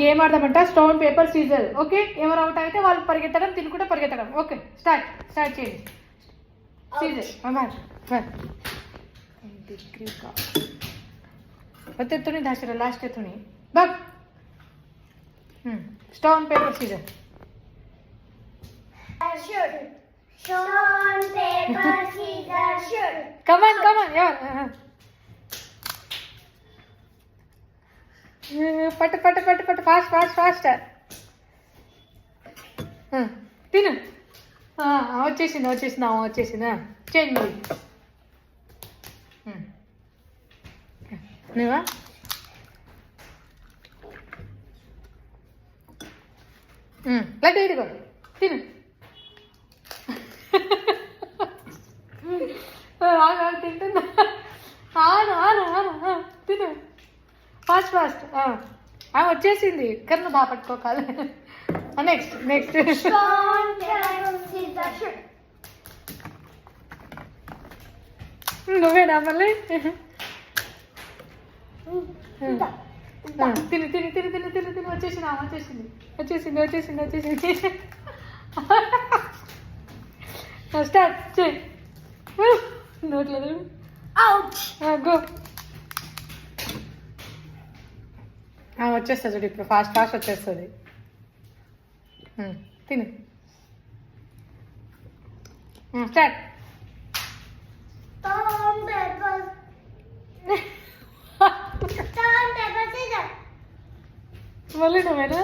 Game ఆడదామంట stone paper scissor. Okay, ఎవరు out అయితే వాళ్ళు పరిగెత్తడం, తినుకుంటే పరిగెత్తడం. ఓకే, స్టార్ట్ చేయండి. సీజర్ ఒత్తెత్తుని దాచారు లాస్ట్ ఎత్తుని బాగ్. Stone paper scissor. కమాన్ ఎవరు పట్టు ఫాస్ట్. తిను. వచ్చేసిందా చేయండి మరి. నువ్వా లడ్డు ఇదిగో తిను. తింటుందా? ఆను తిను ఫాస్ట్. వచ్చేసింది. కర్ణ బాగా పట్టుకోకాలి. నెక్స్ట్ నువ్వేనా మళ్ళీ? తిని వచ్చేసింది. స్టార్ట్ చేయి. నోట్లేదు గో. వచ్చేస్తుంది చూడు ఇప్పుడు. ఫాస్ట్ వచ్చేస్తుంది. తిను. స్టార్ట్. మళ్ళీ నువ్వేనా?